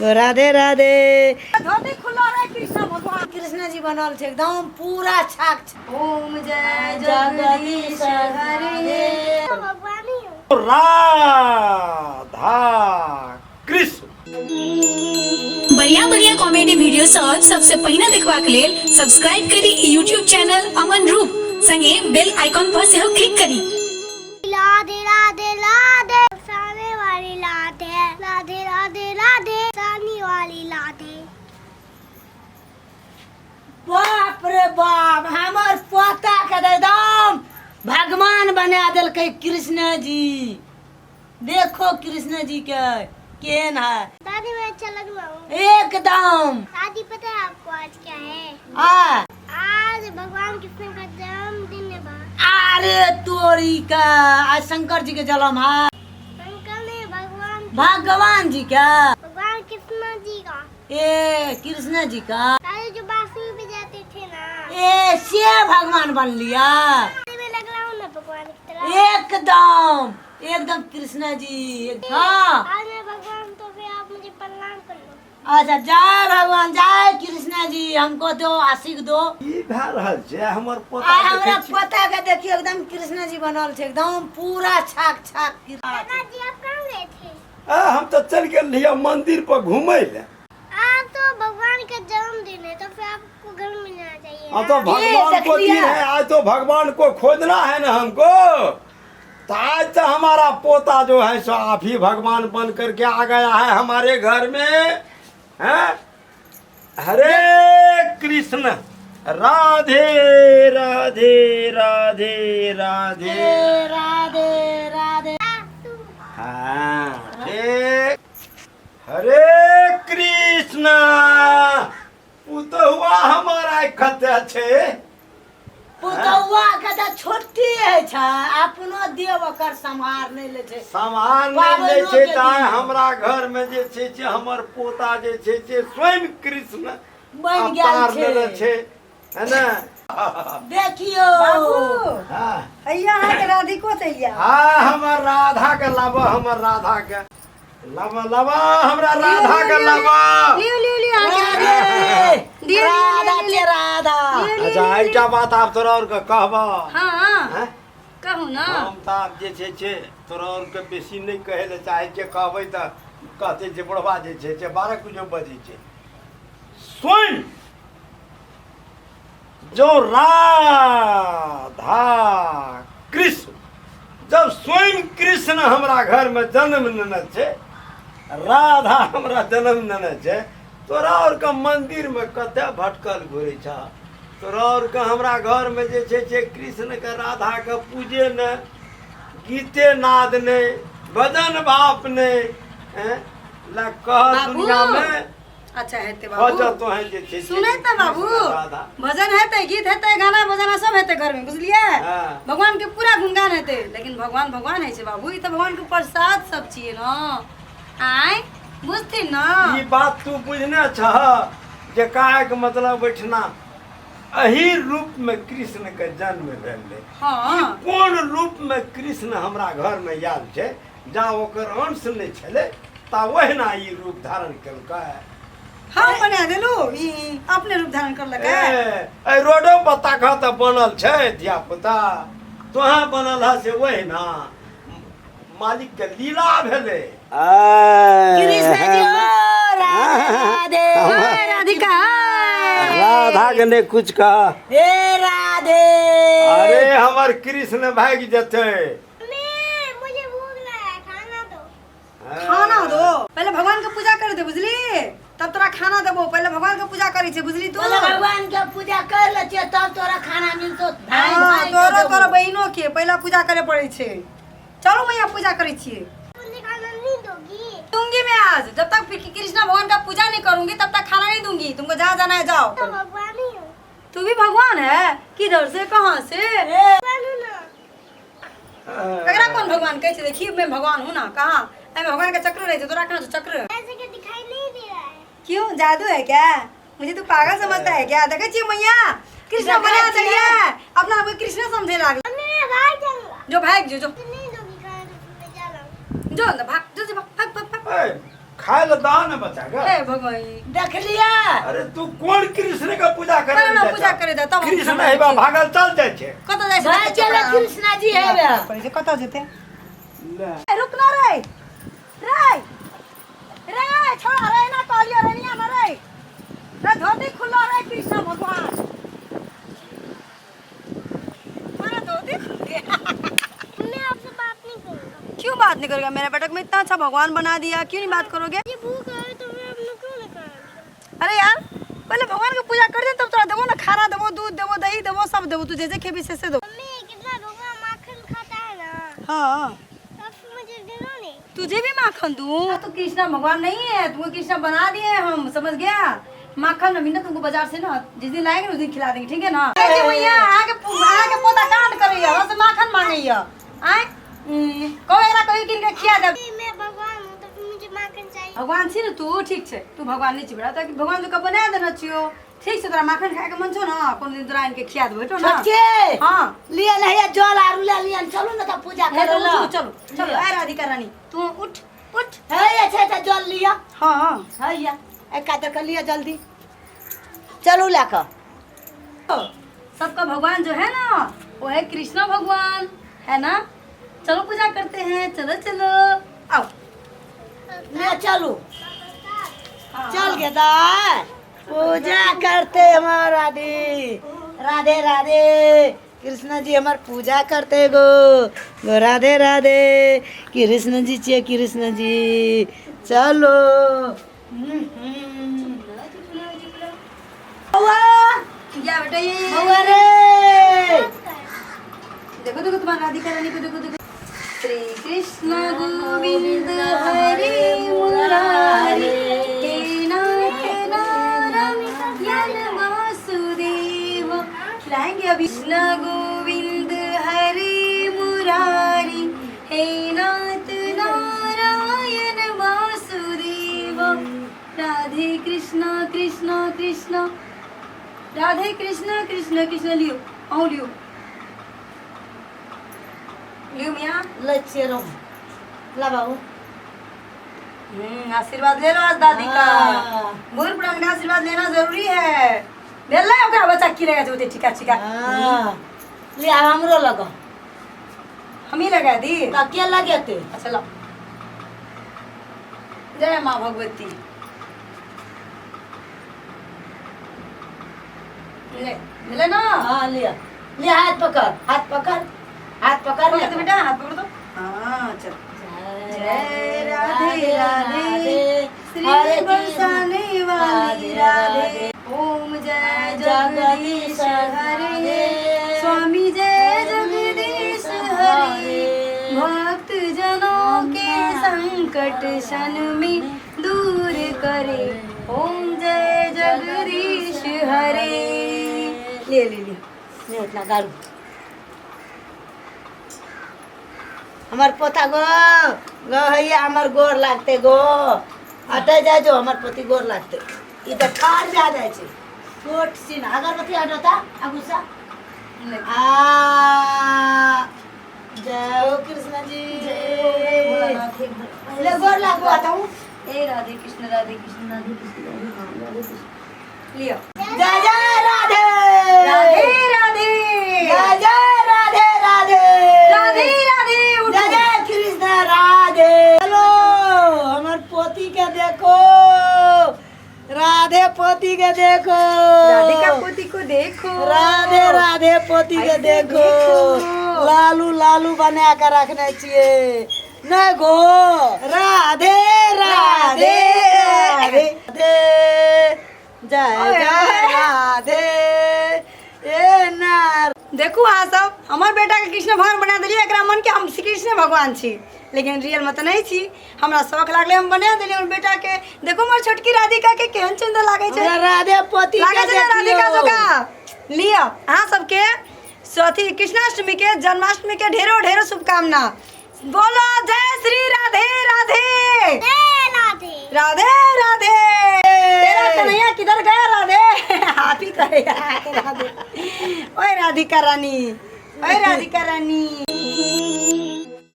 राधे राधे। धोती खुला रहे कृष्ण भगवान कृष्ण जी बनल छे एकदम पूरा छाक। ओम जय जगदीश हरे राधा कृष्ण। बढ़िया बढ़िया कॉमेडी वीडियो सब सबसे पहले देखबाक लेल सब्सक्राइब करी यूट्यूब चैनल अमन रूप संगे बेल आइकॉन पर सेहो क्लिक करी। राधे राधे राधे साने वाली राधे राधे राधे राधे सानी वाली राधे। बाप रे बाप, हमर पोता के एकदम भगवान बना दिल के कृष्ण जी। देखो कृष्ण जी के केन है। दादी मैं अच्छा लग रहा हूँ एकदम। दादी पता है आपको आज क्या है? आज भगवान कृष्ण का जन्मदिन है। अरे तोरी का आज शंकर जी के जन्म है। शंकर ने भगवान जी का भगवान कृष्ण जी का ए कृष्ण जी का दादी जो बांसुरी बजाते थे ना ए से भगवान बन लिया। मैं लग रहा हूँ ना भगवान की तरह। एकदम एकदम कृष्ण जी। हाँ आज मैं भगवान तो फिर आप मुझे प्रणाम कर लो। अच्छा जय भगवान जय कृष्ण जी। हमको दो आशीष दो। की भए रहल छै हमर पोता आ हमरा देखै छी? पोता के देखियो एकदम कृष्ण जी बनल छे एकदम पूरा छाक छाक। दादाजी आप कहाँ गए थे? हम तो चल गेल रहिए मंदिर पर घूमे ले। आज तो भगवान का जन्मदिन है तो फिर आपको घर में जाना चाहिए हाँ ना? तो भगवान देख को लिया। दिन है, आज तो भगवान को खोजना है ना हमको। तो आज तो हमारा पोता जो है सो आप ही भगवान बन करके आ गया है हमारे घर में। हैं? हरे कृष्ण राधे राधे राधे राधे राधे राधे। हाँ ठीक। हरे कृष्ण पुतहुआ हमारा खते छे। पुतौआ के तो छोटी है छा अपनो देव ओकर संभार नहीं ले छे। सामान नहीं ले छै ताय हमरा घर में जे छै से हमर पोता जे छै से स्वयं कृष्ण बन गेल अवतार लेले छे। छै है ना। देखियो बाबू हाँ अय्या है के राधिको से अय्या हाँ हमर राधा के लाबा हमर राधा के लाबा लाबा हमरा राधा के लाबा। लियो लियो लियो राधे राधा के राधा। अच्छा ऐटा बात आप तोरा और के कहबा। हाँ हैं? कहू ना हम तो आप जे छै तोरा और के बेसी नहीं कहे ले चाहे छै। कहबै त कहते जे बुढ़वा जे छै 12 कुछ बजे छै। स्वयं जो राधा कृष्ण जब स्वयं कृष्ण हमरा घर में जन्म लेने छै, राधा हमरा जन्म लेने छै, तोरा और के मंदिर में कते भटकल घुरे छ। तोरा और के हमरा घर में जे छै से कृष्ण के राधा के पूजे ने, गीते नाद ने, भजन भाप ने, ला कह दुनिया में अच्छा हेते भजन बाबू तो है जे छै से सुने त बाबू कृष्ण राधा। भजन हेते गीत हेते गाना बजाना सब हेते घर में बुझलिए। हाँ। भगवान के पूरा गुणगान हेते लेकिन भगवान भगवान है छे बाबू ई त भगवान के प्रसाद सब छिए ना। आय बुझती ना ई बात तू बुझने छह जे काहे के मतलब बैठना अही रूप में कृष्ण के जन्म भेलै। हाँ कोन रूप में कृष्ण हमरा घर में आयल छै जा ओकर अंश नहीं छले ता वहना ई रूप धारण केलकै। हम बना देलू ई अपने रूप धारण कर लगा। ए रोडो पर ताकह त बनल छै धिया पुता तोहा बनल है से वहना मालिक के लीला भेलै। कृष्ण जी ओ राधे ओए राधिका राधा के ने कुछ कहा। हे राधे। अरे हमर कृष्ण भाग जते। मुझे भूख लगा है, खाना दो। खाना दो पहले भगवान के पूजा करे दे बुझली तब तोरा खाना देबो। पहले भगवान के पूजा करी छे बुझली तू। पहले भगवान के पूजा कर ले छे तब तोरा खाना मिलतो। भाई हाँ भाई तोरो तोरा बहिनो के पहले पूजा करे पड़े छे। चलो मैया पूजा करे छिए। मुझे खाना नहीं दोगी? दूंगी मैं आज जब तक कृष्ण भगवान का पूजा नहीं करूंगी तब तक खाना नहीं दूंगी। तुमको जहाँ जाना है जाओ। तो भगवान ही हो। तू भी भगवान है किधर से कहाँ से भगवान हो ना। ककरा कौन भगवान कहे छे देखी मैं भगवान हूँ ना। कहाँ मैं भगवान का चक्र रहे थे तोरा कहाँ से चक्र ऐसे के दिखाई नहीं दे रहा है। क्यों जादू है क्या? मुझे तू पागल समझता है क्या? देखे छी मैया कृष्ण बना चलिए अपना आपको कृष्ण समझे लागल। मैं भाग जाऊंगा। जो भाग जो नहीं दोगी खाना तो मैं जा रहा हूँ। जो अंदर भाग जो भाग भाग भाग, भाग। खाए ला दान बचा गा। हे भगवान देख लिया अरे तू कौन कृष्ण का पूजा करे ना पूजा करे दा तब कृष्ण है बा भागल चल जाय छे। कत जाय भाई चले कृष्णा जी है बे कत जेते रुक ना रे रे रे छोड़ा रे ना कालिया रे ना रे रे धोती खुला रे कृष्ण भगवान मारा धोती खुल गया। मैं आपसे बात नहीं करूंगा। क्यों बात नहीं करोगे? मेरे बेटा को मैं इतना अच्छा भगवान बना दिया, क्यों नहीं बात करोगे? ये भूख है तो मैं अपने क्यों नहीं खाऊंगा? अरे यार पहले भगवान की पूजा कर दे तब तोरा देवो ना, खाना देवो, दूध देवो, दही देवो, सब देवो, तू जैसे खेबी से दो। मम्मी कितना भगवान माखन खाता है ना, हाँ तो आप मुझे देना नहीं। तुझे भी माखन दूं? तो कृष्णा भगवान नहीं है, तुमको कृष्णा बना दिए हम, समझ गया? माखन अभी ना तुमको बाजार से ना जिस दिन लाएंगे उस दिन खिला देंगे, ठीक है ना? भैया आगे पोता कांड करिए और माखन मांगिए आए कोई किन के खिया दे। मैं भगवान हूँ तो फिर मुझे माखन चाहिए। भगवान छी ना तू, ठीक छे तू भगवान नहीं छी बेटा, ताकि भगवान तो बना देना छियो, ठीक से तोरा माखन खाए के मन छो ना, कोन दिन तोरा इनके खिया देबो तो ना। छोटके हां लिया नहीं जल आरू ले लिया, चलो ना तो पूजा कर लो। चलो चलो ए राधिका रानी तू उठ उठ। है अच्छा जल लिया। हां हां है या एक कादर कर लिया जल्दी चलो लाकर। सबका भगवान जो है ना वो है कृष्ण भगवान, है ना? चलो पूजा करते हैं, चलो चलो आओ। मैं चलू हाँ, चल के दाय पूजा करते हमार राधे राधे राधे कृष्ण जी हमार पूजा करते गो राधे राधे कृष्ण जी चे कृष्ण जी चलो। या बेटा ये बउआ रे देखो देखो तुम्हारा राधिका रानी को देखो देखो। श्री कृष्ण गोविंद हरे मुरारी हे नाथ नारायण वासुदेव। खिलाएंगे अभी। कृष्ण गोविंद हरे मुरारी हे नाथ नारायण वासुदेव। राधे कृष्ण कृष्ण कृष्ण राधे कृष्ण कृष्ण कृष्ण लियो आओ लियो लियो मियाँ लच्छे रो ला बाबू आशीर्वाद ले लो आज दादी का। हाँ। बूढ़ पुराने का आशीर्वाद लेना जरूरी है। ले ले ओकरा बच्चा की रहेगा जो ठीक है ले हमरो लगो हम ही लगा दी। तकिया लगे थे अच्छा लो जय माँ भगवती। ले ले ना हाँ लिया ले हाथ पकड़ ले तो बेटा हाथ पकड़ दो। हाँ चल जय राधे राधे श्री बरसाने वाली राधे। ओम जय जगदीश हरे स्वामी जय जगदीश हरे। भक्त जनों के संकट शन में दूर करे। ओम जय जगदीश हरे। ले ले ले नहीं उतना गारू हमार पोता गो हैया हमार गोर लागते गो हटे जाए जो हमार पोती गोर लागते ई तो ठार जा जाए छे छोट सीन अगरबत्ती हटोता अगुसा आ जय हो कृष्ण जी ले गोर लागो आता हूँ ए राधे कृष्ण राधे कृष्ण राधे कृष्ण लियो। जय जय राधे राधे राधे जय जय राधे राधे राधे राधे जय जय कृष्ण राधे। हेलो हमार पोती के देखो राधे पोती के देखो राधिका पोती को देखो। राधे राधे पोती के ऐसे देखो देखो। लालू लालू बना कर रखना चाहिए न गो राधे राधे राधे जय जय राधे ए नार। देखो आ सब हमार बेटा के कृष्ण भगवान बना देलिए। एकरा मन के हम श्री कृष्ण भगवान छी लेकिन रियल में तो नहीं छी। हमरा शौक लागले हम बना देलिए और बेटा के। देखो मोर छोटकी राधिका के केहन सुंदर लागे छे। राधे पोती लागे छे राधिका जोका लियो। हां सबके स्वाति कृष्णाष्टमी के जन्माष्टमी के ढेरों ढेरों शुभकामना। बोलो जय श्री राधे राधे राधे राधे राधे। तेरा कन्हैया किधर गया राधे? आप ही करे राधे। ओए राधिका रानी ओए राधिका रानी।